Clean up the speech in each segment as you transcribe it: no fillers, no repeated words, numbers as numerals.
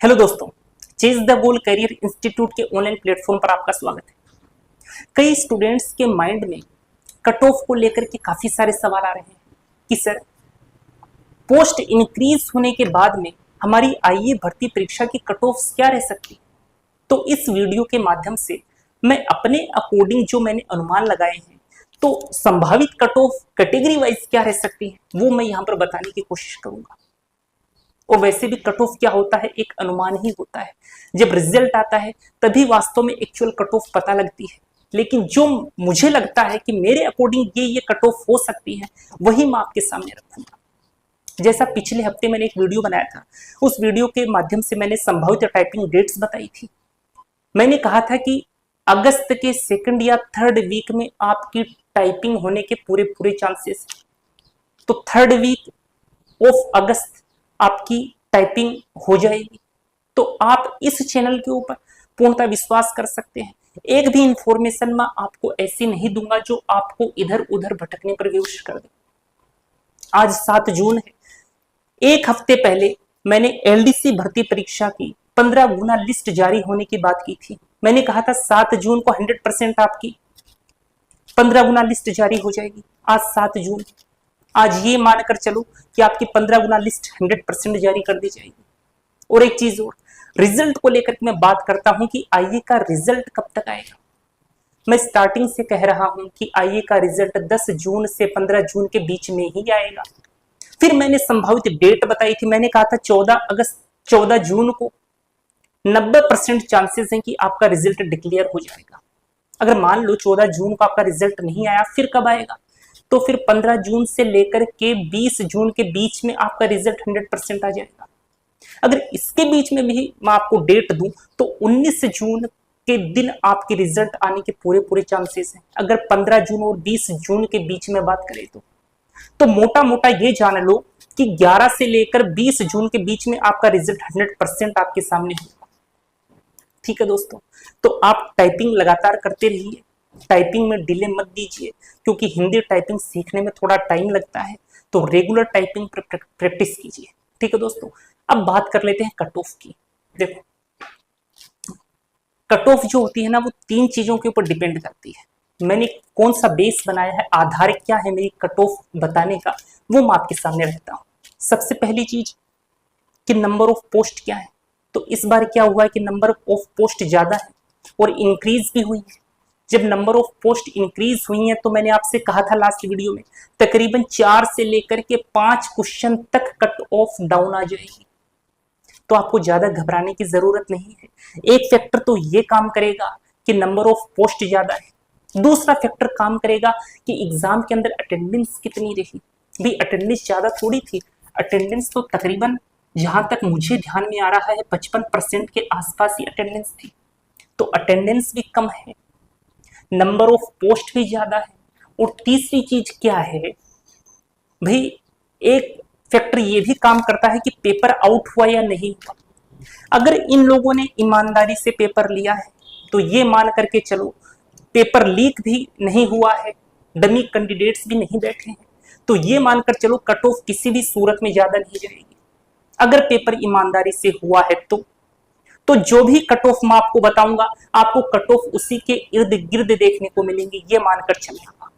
Hello दोस्तों, chase the goal career institute के online platform पर आपका स्वागत है। कई स्टूडेंट्स के माइंड में कट ऑफ को लेकर के काफी सारे सवाल आ रहे हैं कि सर पोस्ट इंक्रीज होने के बाद में हमारी आईए भर्ती परीक्षा की कट ऑफ क्या रह सकती है। तो इस वीडियो के माध्यम से मैं अपने अकॉर्डिंग जो मैंने अनुमान लगाए हैं तो संभावित कट ऑफ कैटेगरी वाइज क्या रह सकती है वो मैं यहाँ पर बताने की कोशिश करूंगा। और वैसे भी कट ऑफ क्या होता है, एक अनुमान ही होता है। जब रिजल्ट आता है तभी वास्तव में एक्चुअल कट ऑफ पता लगती है, लेकिन जो मुझे लगता है कि मेरे अकॉर्डिंग ये कट ऑफ हो सकती है वही मैं आपके सामने रखूंगा। जैसा पिछले हफ्ते मैंने एक वीडियो बनाया था, उस वीडियो के माध्यम से मैंने संभावित टाइपिंग डेट्स बताई थी। मैंने कहा था कि अगस्त के सेकंड या थर्ड वीक में आपकी टाइपिंग होने के पूरे पूरे चांसेस। तो थर्ड वीक ऑफ अगस्त आपकी टाइपिंग हो जाएगी। तो आप इस चैनल के ऊपर पूर्णतः विश्वास कर सकते हैं। एक भी इंफॉर्मेशन मैं आपको ऐसी नहीं दूंगा जो आपको इधर उधर भटकने पर विवश कर दे। आज 7 जून है। एक हफ्ते पहले मैंने एलडीसी भर्ती परीक्षा की 15 गुना लिस्ट जारी होने की बात की थी। मैंने कहा था 7 जून को 100% आपकी 15 गुना लिस्ट जारी हो जाएगी। आज 7 जून, आज ये मानकर चलो कि आपकी 15 गुना लिस्ट 100% जारी कर दी जाएगी। और एक चीज और, रिजल्ट को लेकर मैं बात करता हूं कि आईए का रिजल्ट कब तक आएगा। मैं स्टार्टिंग से कह रहा हूं कि आईए का रिजल्ट 10 जून से 15 जून के बीच में ही आएगा। फिर मैंने संभावित डेट बताई थी। मैंने कहा था 14 जून को 90% चांसेस हैं कि आपका रिजल्ट डिक्लेयर हो जाएगा। अगर मान लो 14 जून को आपका रिजल्ट नहीं आया, फिर कब आएगा? तो फिर 15 जून से लेकर के 20 जून के बीच में आपका रिजल्ट 100% आ जाएगा। अगर इसके बीच में भी मैं आपको डेट दूं तो 19 जून के दिन आपके रिजल्ट आने के पूरे पूरे चांसेस हैं। अगर 15 जून और 20 जून के बीच में बात करें तो मोटा मोटा ये जान लो कि 11 से लेकर 20 जून के बीच में आपका रिजल्ट 100% आपके सामने होगा। ठीक है दोस्तों, तो आप टाइपिंग लगातार करते रहिए, टाइपिंग में डिले मत दीजिए, क्योंकि हिंदी टाइपिंग सीखने में थोड़ा टाइम लगता है। तो रेगुलर टाइपिंग प्रैक्टिस कीजिए। ठीक है दोस्तों, अब बात कर लेते हैं कट ऑफ की। देखो, कट ऑफ जो होती है ना वो 3 चीजों के ऊपर डिपेंड करती है। मैंने कौन सा बेस बनाया है, आधार क्या है मेरी कट ऑफ बताने का, वो मैं आपके सामने रहता हूं। सबसे पहली चीज कि नंबर ऑफ पोस्ट क्या है। तो इस बार क्या हुआ है कि नंबर ऑफ पोस्ट ज्यादा है और इंक्रीज भी हुई है। जब नंबर ऑफ पोस्ट इंक्रीज हुई है तो मैंने आपसे कहा था लास्ट वीडियो में तकरीबन 4 से लेकर के 5 क्वेश्चन तक कट ऑफ डाउन आ जाएगी। तो आपको ज्यादा घबराने की जरूरत नहीं है। एक फैक्टर तो ये काम करेगा कि नंबर ऑफ पोस्ट ज्यादा है। दूसरा फैक्टर काम करेगा कि एग्जाम के अंदर अटेंडेंस कितनी रही। भी अटेंडेंस ज्यादा थोड़ी थी, अटेंडेंस तो तकरीबन जहां तक मुझे ध्यान में आ रहा है 55% के आसपास ही अटेंडेंस थी। तो अटेंडेंस भी कम है, नंबर ऑफ पोस्ट भी ज्यादा है। और तीसरी चीज क्या है भाई, एक फैक्टर ये भी काम करता है कि पेपर आउट हुआ या नहीं हुआ। अगर इन लोगों ने ईमानदारी से पेपर लिया है तो ये मान करके चलो पेपर लीक भी नहीं हुआ है, डमी कैंडिडेट्स भी नहीं बैठे हैं, तो ये मानकर चलो कट ऑफ किसी भी सूरत में ज्यादा नहीं जाएगी। अगर पेपर ईमानदारी से हुआ है तो जो भी कट ऑफ मैं आपको बताऊंगा आपको कट ऑफ उसी के इर्द गिर्द देखने को मिलेंगे, ये मानकर चलिएगा।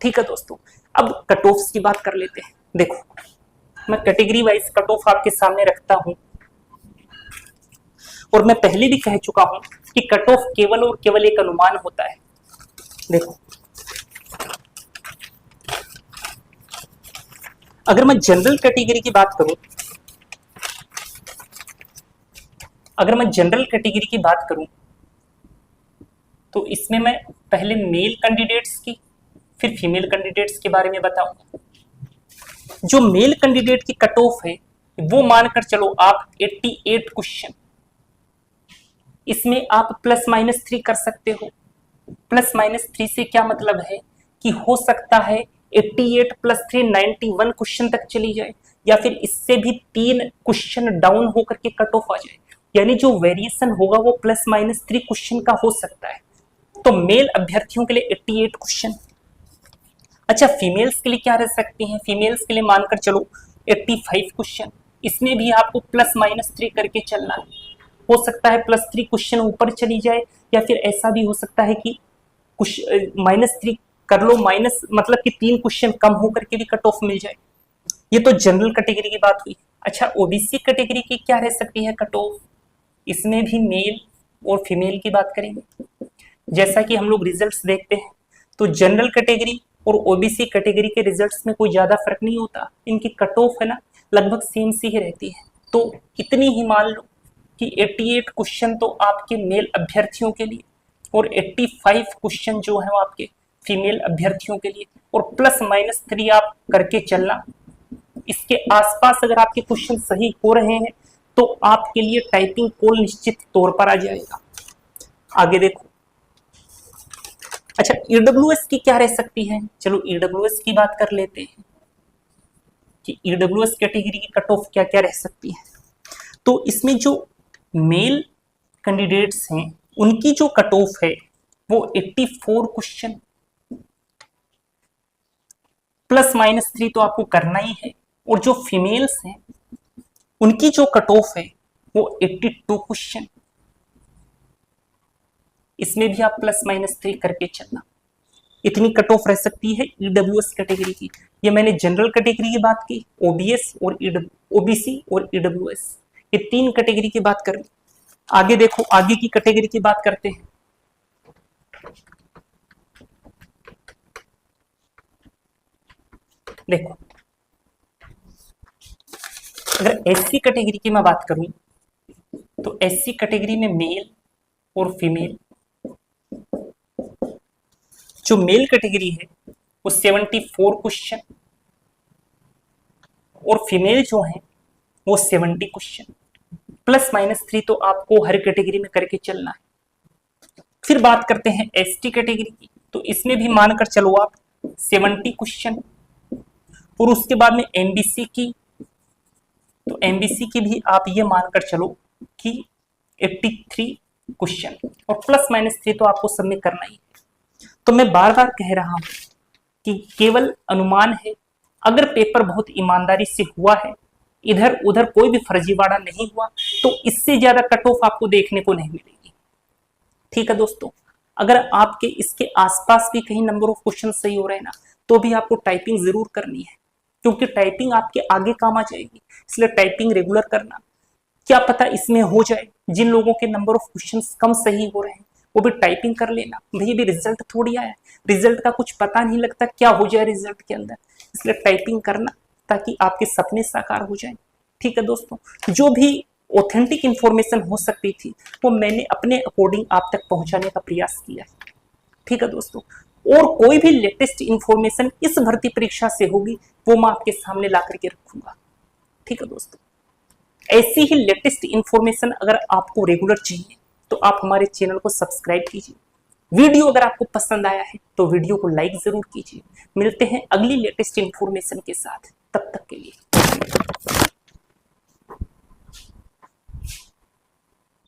ठीक है दोस्तों, अब कट ऑफ की बात कर लेते हैं। देखो, मैं कैटेगरी वाइज कट ऑफ आपके सामने रखता हूं और मैं पहले भी कह चुका हूं कि कट ऑफ केवल और केवल एक अनुमान होता है। देखो, अगर मैं जनरल कैटेगरी की बात करूं, तो इसमें मैं पहले मेल कैंडिडेट्स की फिर फीमेल कैंडिडेट्स के बारे में बताऊंगा। जो मेल कैंडिडेट की कट ऑफ है वो मानकर चलो आप 88 क्वेश्चन, इसमें आप +-3 कर सकते हो। +-3 से क्या मतलब है कि हो सकता है 88 + 3 91 क्वेश्चन तक चली जाए, या फिर इससे भी 3 क्वेश्चन डाउन होकर के कट ऑफ आ जाए। यानी जो वेरिएशन होगा वो +-3 क्वेश्चन का हो सकता है। तो मेल अभ्यर्थियों के लिए 88 क्वेश्चन। अच्छा, फीमेल्स के लिए क्या रह सकते हैं? फीमेल्स के लिए मानकर चलो 85 क्वेश्चन। इसमें भी आपको +-3 करके चलना है। हो सकता है +3 क्वेश्चन ऊपर चली जाए, या फिर ऐसा भी हो सकता है कि कुछ -3 कर लो, माइनस मतलब कि 3 क्वेश्चन कम होकर के भी कट ऑफ मिल जाए। ये तो जनरल कैटेगरी की बात हुई। अच्छा, ओबीसी कैटेगरी की क्या रह सकती है कट ऑफ? इसमें भी मेल और फीमेल की बात करेंगे। जैसा कि हम लोग रिजल्ट्स देखते हैं तो जनरल कैटेगरी और ओबीसी कैटेगरी के रिजल्ट्स में कोई ज्यादा फर्क नहीं होता, इनकी कट ऑफ है ना लगभग सेम सी ही रहती है। तो इतनी ही मान लो कि 88 क्वेश्चन तो आपके मेल अभ्यर्थियों के लिए और 85 क्वेश्चन जो है वो आपके फीमेल अभ्यर्थियों के लिए, और +-3 आप करके चलना। इसके आसपास अगर आपके क्वेश्चन सही हो रहे हैं तो आपके लिए टाइपिंग कॉल निश्चित तौर पर आ जाएगा। आगे देखो। अच्छा, ईडब्ल्यूएस की क्या रह सकती है? चलो ईडब्ल्यूएस की बात कर लेते हैं कि ईडब्ल्यूएस कैटेगरी की कट ऑफ क्या क्या रह सकती है। तो इसमें जो मेल कैंडिडेट्स हैं उनकी जो कट ऑफ है वो 84 क्वेश्चन +-3 तो आपको करना ही है, और जो फीमेल्स हैं उनकी जो कट ऑफ है वो 82 क्वेश्चन, इसमें भी आप +-3 करके चलना। इतनी कट ऑफ रह सकती है ईडब्ल्यूएस कैटेगरी की। ये मैंने जनरल कैटेगरी की बात की, ओबीएस और ओबीसी और ईडब्ल्यूएस, ये 3 कैटेगरी की बात कर ली। आगे देखो, आगे की कैटेगरी की बात करते हैं। देखो, अगर एससी कैटेगरी की मैं बात करूं तो एससी कैटेगरी में मेल और फीमेल, जो मेल कैटेगरी है वो 74 क्वेश्चन और फीमेल जो है वो 70 क्वेश्चन, +-3 तो आपको हर कैटेगरी में करके चलना है। फिर बात करते हैं एसटी कैटेगरी की, तो इसमें भी मानकर चलो आप 70 क्वेश्चन, और उसके बाद में एमबीसी की, तो एमबीसी की भी आप ये मानकर चलो कि 83 क्वेश्चन, और +-3 तो आपको सब में करना ही है। तो मैं बार बार कह रहा हूं कि केवल अनुमान है, अगर पेपर बहुत ईमानदारी से हुआ है, इधर उधर कोई भी फर्जीवाड़ा नहीं हुआ, तो इससे ज्यादा कट ऑफ आपको देखने को नहीं मिलेगी। ठीक है दोस्तों, अगर आपके इसके आसपास भी कहीं नंबर ऑफ क्वेश्चन सही हो रहे हैं ना, तो भी आपको टाइपिंग जरूर करनी है, क्योंकि टाइपिंग आपके आगे काम आ जाएगी। इसलिए टाइपिंग रेगुलर करना, क्या पता इसमें हो जाए। जिन लोगों के नंबर ऑफ क्वेश्चंस कम सही हो रहे हैं वो भी टाइपिंग कर लेना। भाई भी रिजल्ट थोड़ी आया, रिजल्ट का कुछ पता नहीं लगता क्या हो जाए रिजल्ट के अंदर, इसलिए टाइपिंग करना ताकि आपके सपने साकार हो जाए। ठीक है दोस्तों, जो भी ऑथेंटिक इंफॉर्मेशन हो सकती थी वो मैंने अपने अकॉर्डिंग आप तक पहुंचाने का प्रयास किया है। ठीक है दोस्तों, और कोई भी लेटेस्ट इंफॉर्मेशन इस भर्ती परीक्षा से होगी वो मैं आपके सामने ला करके रखूंगा। ठीक है दोस्तों, ऐसी ही लेटेस्ट इंफॉर्मेशन अगर आपको रेगुलर चाहिए तो आप हमारे चैनल को सब्सक्राइब कीजिए। वीडियो अगर आपको पसंद आया है तो वीडियो को लाइक जरूर कीजिए। मिलते हैं अगली लेटेस्ट इंफॉर्मेशन के साथ, तब तक के लिए।